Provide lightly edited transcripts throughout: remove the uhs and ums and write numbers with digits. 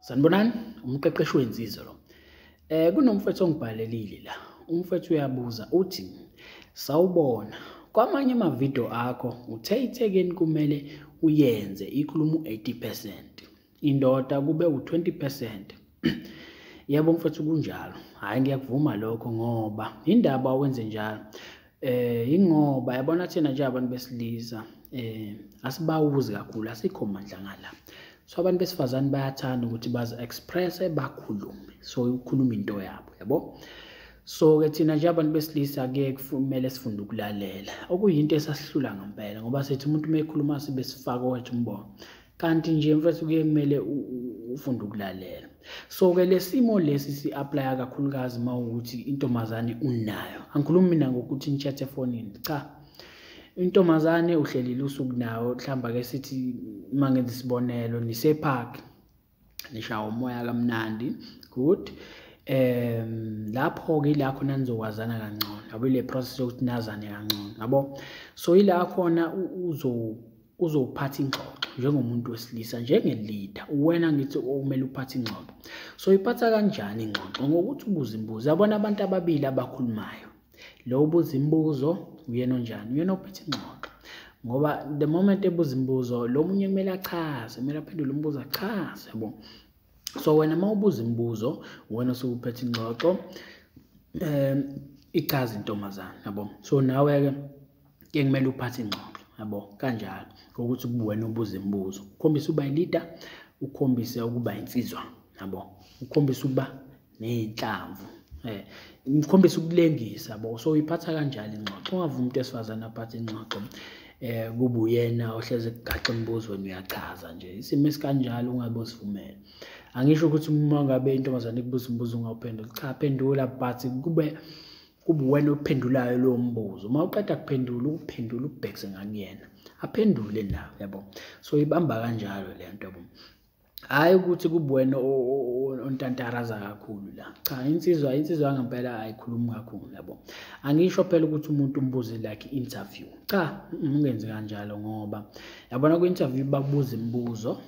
Sanibonani, umqeqeshi wensizwa lo. Kunomfethu ongibhalelile la. Umfethu uyabuza uthi, sawubona, kwamanye amavidiyo akho uthe ithekeni kumele uyenze ikhuluma u-80%, indoda kube u-20%. Yebo mfethu kunjalo. Hhayi ngiyakuvuma lokho ngoba indaba wenze njalo. Ingoba yabona thina nje abantu besilisa asibawuzi kakhulu, asikho mandla ngala. So abantu besifazane bayathanda ukuthi bazi-expresse bakhulume, so ukhuluma into yabo, yabo. So-ke thina nje abantu besilisa kumele sifunde ukulalela, okuyinto esasihlula ngempela ngoba sithi umuntu uma ekhuluma sibe sifaka wethu umbono. Kanti nje mfethu kumele ufunde ukulalela. So-ke le simo lesi si-aplaya kakhulukazi uma ukuthi intombazane unayo. Angikhulumi mina ngokuthi ni-chat efonini, cha. Intombazane uhlelile usuku nawo, mhlawumbe-ke sithi uma ngenza isibonelo nisepark, nishawa umoya kamnandi, good. Lapho-ke ila khona nizokwazana kangcono, yabo ile process yokuthi nazane kangcono, yabo. So ila khona uzophatha ingxoxo njengomuntu wesilisa, njenge-leader, uwena ngithi okumele uphathe ingxoxo. So iphatha kanjani ingxoxo? Ngokuthi ubuze imibuzo. Yabona abantu ababili abakhulumayo, lo ubuza imibuzo uyena onjani, uyena ophethe ingxoxo. Ngoba the moment ebuza imibuzo, lo munye kumele achaze, kumele aphendule umbuzo achaze, yabo. So wena uma ubuza imibuzo, wena usuphethe ingxoxo, ichaze intombazane, yabo. So nawe-ke kumele uphathe ingxoxo, yabo, kanjalo. Ngokuthi wena ubuza imibuzo, ukhombisa ukuba i-leader, ukhombise ukuba insizwa, yabo. Ukhombisa ukuba ney'nhlamvu, ukhombisa ukulengisa, yabo. So uyiphatha kanjalo ingxoxo. Ungavumi umuntu wesifazane aphathe ingxoxo kube uyena ohlezi kugaxa imibuzo wena uyachaza nje. Isimo esikanjalo ungabe usivumele. Angisho ukuthi uma ngabe intombazane ikubuza imibuzo ungawuphendula, cha, phendula, but kube wena ophendulayo lowo mbuzo. Uma uqeda kuphendula, ubhekise ngakuyena, aphendule nawe, yabo. So ibamba kanjalo le nto, yabo. Hhayi ukuthi kube wena ontantaraza kakhulu la. Cha, insizwa ngempela ayikhulumi kakhulu, yabo. Angisho phela ukuthi umuntu umbuze like i-interview. Cha, ungenzi kanjalo ngoba yabona ku-interview bakubuza imibuzo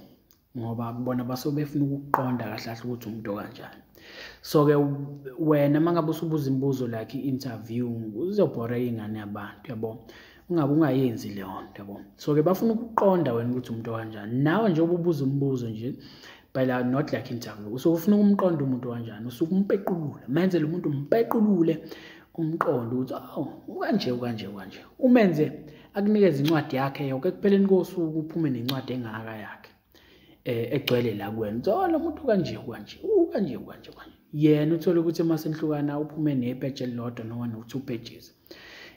ngoba bona basuke befuna ukuqonda kahle kahle ukuthi umuntu kanjani. So-ke wena uma ngabe usubuza imibuzo like i-interview, uzobhora ingane yabantu, yabo. Ungabe ungayenzi leyo nto, yabo. So-ke bafuna ukuqonda wena ukuthi umuntu kanjani. Nawe nje ububuza umbuzo nje, phela not like interview. Usuke ufuna ukumqonda umuntu kanjani, usuke umpequlule. Menzele umuntu umpequlule, umqondo ukuthi ukanje. Umenze akunikeze incwadi yakhe yonke, ekupheleni kosuku uphume nencwadi engaka yakhe. Egcwele la kuwena. Lo muntu kanje. Yena uthole ukuthi uma senihlukana uphume nepage elilodwa noma no-2 pages.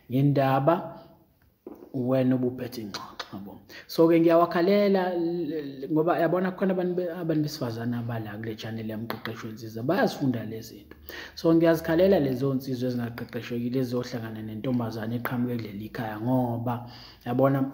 Yindaba wena ubuphethe ingxoxo, yabo. So-ke ngiyawakhalela ngoba yabona khona abantu besifazane abala kule channel yamqeqeshi wensizwa bayazifunda lezi zinto. So ngiyazikhalela lezo nsizwa ezingaqeqeshekile ezizohlangana nentombazane eqhamuke kuleli khaya ngoba yabona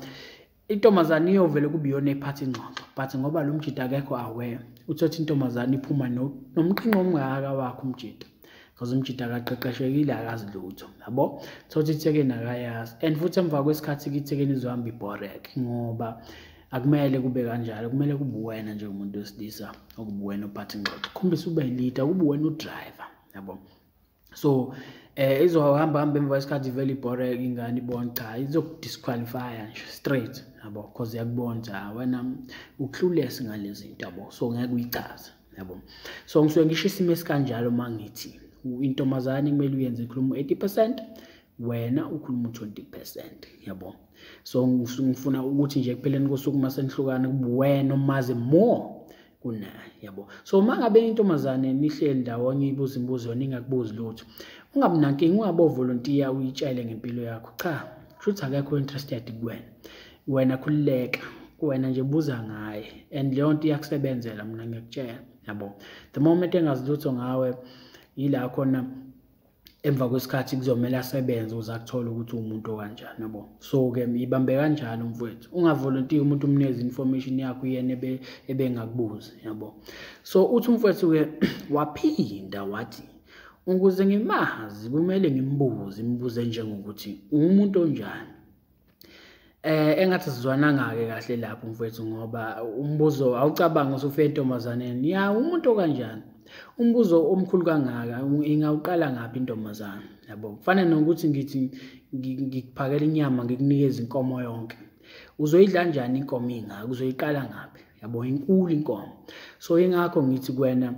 intombazane iyovele kube iyona ephatha ingxoxo, but ngoba lo mjida akekho aware, uthothi intombazane iphuma nomqhinqo omngaka wakho umjida. Because umjida akaqeqeshekile akazi lutho, yabo. Thothi ithekeni akayazi. And futhi emva kwesikhathi ithekeni izohamba ibhoreke ngoba akumele kube kanjalo. Kumele kube wena nje umuntu wesilisa, okube wena ophatha ingxoxo. Khombisa ube yi-leader, kube wena udriver, yabo. So izohamba emva kwesikhathi ivele ibhoreke ingane ibona cha izokudisqualify nje straight, yabo, because yakubona wena uklulesi ngalezi zinto, yabo. So ngeke uyichaze, yabo. So ngisuke ngisho isimo esikanjalo mangithi intombazane kumele uyenze ikhuluma 80%, wena ukhuluma 20%, yabo. So ngifuna ukuthi nje ekupheleni kosuku uma senihlukana kube wena omazi more kunaye, yabo. So uma ngabe intombazane nihleli ndawonye ibuza imibuzo ningakubuzi lutho, ungabi nankinga, ungabe uvolunteer uyitshele ngempilo yakho, cha, futhi akekho interested kuwena. Wena khululeka, wena nje buza ngaye, and leyo nto iyakusebenzela, mina ngiyakutshela, yabo. The moment engazi lutho ngawe, yila khona emva kwesikhathi kuzomela asebenze uze akuthola ukuthi umuntu kanjani, yabo. So-ke ibambe kanjalo mfowethu, ungavolunteer umuntu umnikeze information yakho yena ebengakubuzi, yabo. So uthi mfowethu-ke waphinda wathi ukuze ngimazi kumele ngimbuze njengokuthi umuntu onjani. Engathi sizwananga-ke kahle lapho mfowethu, ngoba umbuzo awucabangi usufe entombazaneni, ya umuntu okanjani, umbuzo omkhulu kangaka ingawuqala ngaphi intombazane, yabo. Kufana nokuthi ngithi ngikuphakela inyama ngikunikeza inkomo yonke, uzoyidla kanjani inkomo ingaka, uzoyiqala ngaphi, yabo, inkulu inkomo. So ingakho ngithi kuwena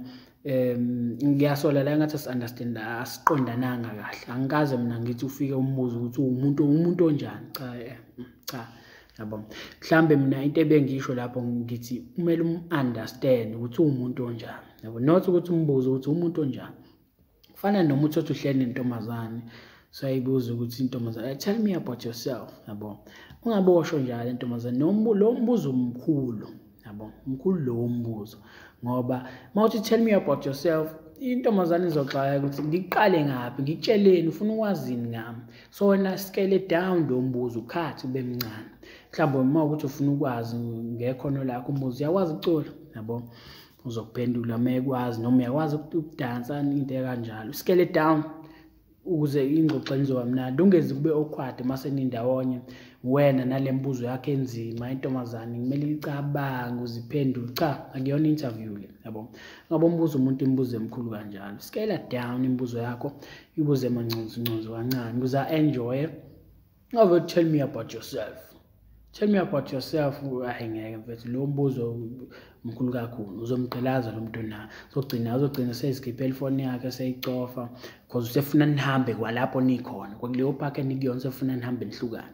ngiyasola la engathi asiqondananga kahle, angikaze mina ngithi ufike umbuzo ukuthi umuntu onjani, cha, yabo. Mhlambe mina into ebengisho lapho ngithi kumele understand ukuthi umuntu onjani, yabo, not ukuthi umbuzo ukuthi umuntu onjani. Kufana nomuthi othi uhleli nentombazane, sayibuza ukuthi intombazane, tell me about yourself, yabo. Ungabosho njalo intombazane, lo mbuzo mkhulu, yabo, mkhulu lo mbuzo, ngoba mawuthi tell me about yourself, intombazane izoxaka ukuthi ngiqale ngaphi, ngikutsheleni, ufuna ukwazini ngami. So wena scale down lo mbuzo, ukhathi ube mncane. Mhlawumbe uma ukuthi ufuna ukwazi ngekhono lakho umbuzo, uyakwazi ukucula, yabo, uzokuphendula mekwazi, noma uyakwazi ukudansa, into ekanjalo. Scale down ukuze ingxoxo izoba mnandi, ungeze kube awkward mase nindawonye wena nale mbuzo yakhe enzima. Intombazane kumele icabange uziphendule, cha akuyona interview le, yabo. Ngabe umbuzo umuntu imibuzo emkhulu kanjalo, scale down imbuzo yakho, ibuze emanconzunconzo kancane ukuze enjoy. Ngabe tell me about yourself, tell me about yourself, ngeke mfethu lo mbuzo mkhulu kakhulu, uzomgqilaza lo muntu na, uzogcina sezikhiphela ifoni yakhe seyicofa, because usefuna nihambe kwalapho nikhona kwakuleyo park enikuyona, usefuna nihambe nihlukane.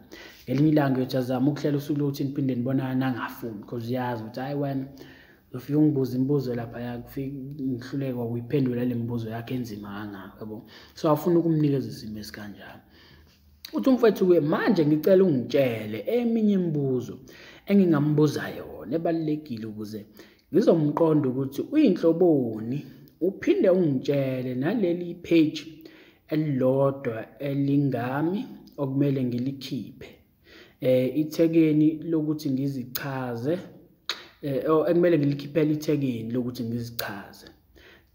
Ngelinye ilanga uyothi azama ukuhlela usuku lokuthi niphinde nibonana nangafuni, because uyazi ukuthi hayi wena ufike ungibuza imibuzo lapha yakufika ngihluleka ukuyiphendula le mibuzo yakhe enzima kangaka, yabo. So afuna ukumnikeza isimo esikanjalo. Uthi mfethu manje ngicela ungitshele eminye imibuzo engingambuza yona ebalekile ukuze ngizomqonda ukuthi uyinhloboni, uphinde ungitshele naleli page elilodwa elingami okumele ngilikhiphe, ithekeni lokuthi ngizichaze, ekumele ngilikhiphele ithekeni lokuthi ngizichaze.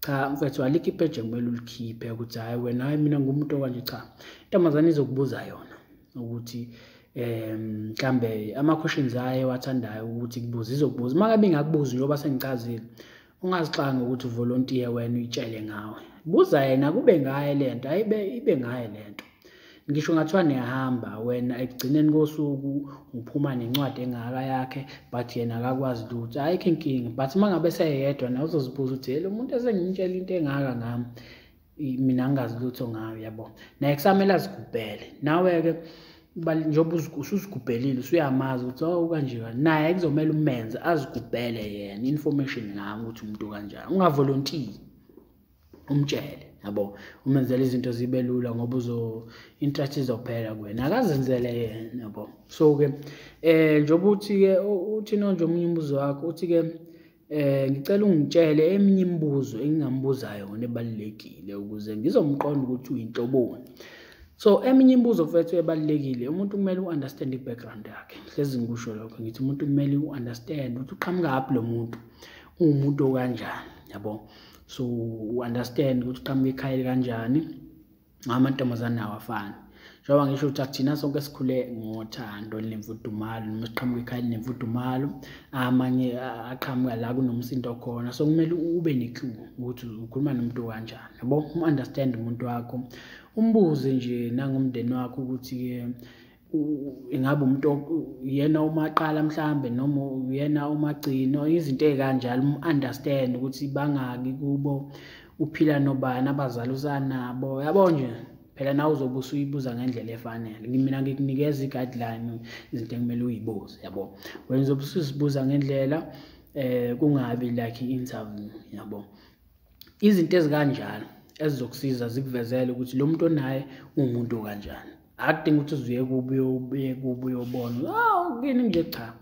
Cha mfethu, alikhiphe nje kumele ulikhiphe ukuthi hayi wena, hayi mina ngumuntu okanje, cha. Intombazane izokubuza yona ukuthi mhlambe ama-questions ayo wathandayo ukuthi kubuza, izokubuza. Uma ngabe ingakubuzi njengoba sengichazile, ungazixanga ukuthi uvolontiye wena uyitshele ngawe, buza yena kube ngaye lento, hayi ibe ngaye lento. Ngisho ngathiwa niyahamba wena ekugcineni kosuku uphuma nencwadi engaka yakhe, but yena akakwazi lutho, ayikho inkinga. But uma ngabe seyedwa na uzozibuza ukuthi lo muntu esengimtshela into engaka ngami, mina angazi lutho ngayo, yabo. Naye kusamele azigubhele, nawe-ke njengoba usuzigubhelile usuyamazi ukuthi kanje, naye kuzomele umenze azigubhele yena information ngami ukuthi umuntu kanjani. Ungavolontiyi, umtshele, yabo, umenzele izinto zibe lula ngoba interest izophela kuwena, akazenzele yena, yabo. So-ke njengoba uthi-ke uthi nje omunye umbuzo wakho uthi-ke ngicela ungitshele eminye imibuzo engingambuza yona ebalulekile ukuze ngizomqonda ukuthi uyinhloboni. So eminye imibuzo mfethu ebalulekile, umuntu kumele u-understand i-background yakhe. Hlezi ngikusho lokho ngithi umuntu kumele u-understand ukuthi uqhamuka ngaphi lo muntu, uwumuntu okanjani, yabo. So u-understand ukuthi uqhamuka ekhaya kanjani, amantombazane awafani. Njengoba ngisho ukuthi akuthina sonke sikhule ngothando nemfudumalo, noma siqhamuka ekhaya nemfudumalo, amanye aqhamuka la kunomsindo khona. So kumele ube ne-clue ukuthi ukhuluma nomuntu kanjani, yabo. Understand umuntu wakho, umbuze nje nangomndeni wakho ukuthi-ke ingabe umuntu yena umaqala mhlambe noma uyena umagcino, izinto ezikanjalo. Understand ukuthi bangaki kubo, uphila nobani, abazali usanabo, yabo nje. Phela nawe uzobe usuyibuza ngendlela efanele. Mina ngikunikeza i-guideline, izinto ekumele uyibuze, yabo. Wena uzobe usuzibuza ngendlela kungabi like i-interview, yabo. Izinto ezikanjalo ezizokusiza zikuvezele ukuthi lo muntu onaye umuntu kanjani. Akudingi ukuthi uzuye kubo uyobona kini nje, cha.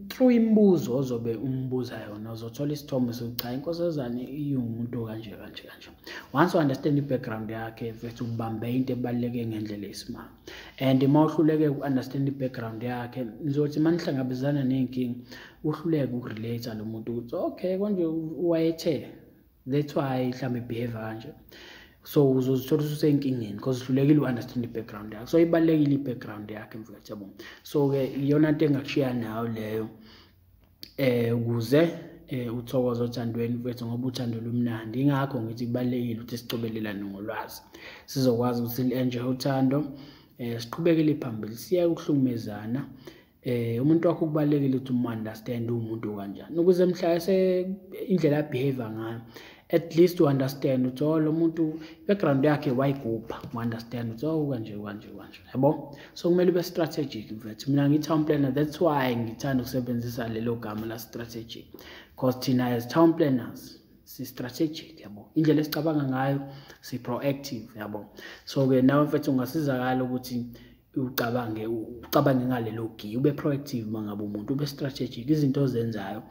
Through imibuzo ozobe umbuza yona uzothola isithombe sokuthi cha inkosazane iyumuntu kanje. Once you understand i-background yakhe mfethu, ubambe into ebaluleke ngendlela esimanga. And uma uhluleke uku-understand i-background yakhe, nizothi uma nihlangabezana ney'nkinga uhluleke ukurelate lo muntu ukuthi okay konje wayethe, that's why mhlawumbe behave kanje. so uzozithola usenkingeni because uhlulekile u-understand i-background yakhe. So ibalulekile i-background yakhe mfethu yabo. So-ke iyona into engakushiya nayo leyo ukuze uthokoze othandweni mfethu, ngoba uthando lumnandi. Ingakho ngithi kubalulekile ukuthi sicobelelane ngolwazi sizokwazi ukuthi si-enjoy uthando, siqhubekele phambili, siye ukuhlukumezana. Umuntu wakho kubalulekile ukuthi umu-understand umuntu kanjani, ukuze mhla indlela ya-behave ngayo, at least u-understand ukuthi lo muntu background yakhe wayigubha, u-understand ukuthi kanje, yabo. So kumele ube strategic mfethu. Mina ngi-town planner, that's why ngithanda ukusebenzisa lelo gama la strategic, because thina as town planners si-strategic, yabo. Indlela esicabanga ngayo si-proactive, yabo. So-ke nawe mfethu ungasizakala ukuthi ucabange ngalelo giya, ube proactive mangabe umuntu, ube strategic, izinto ozenzayo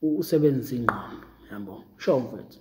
usebenzise ingqondo, yabo. Sure mfethu.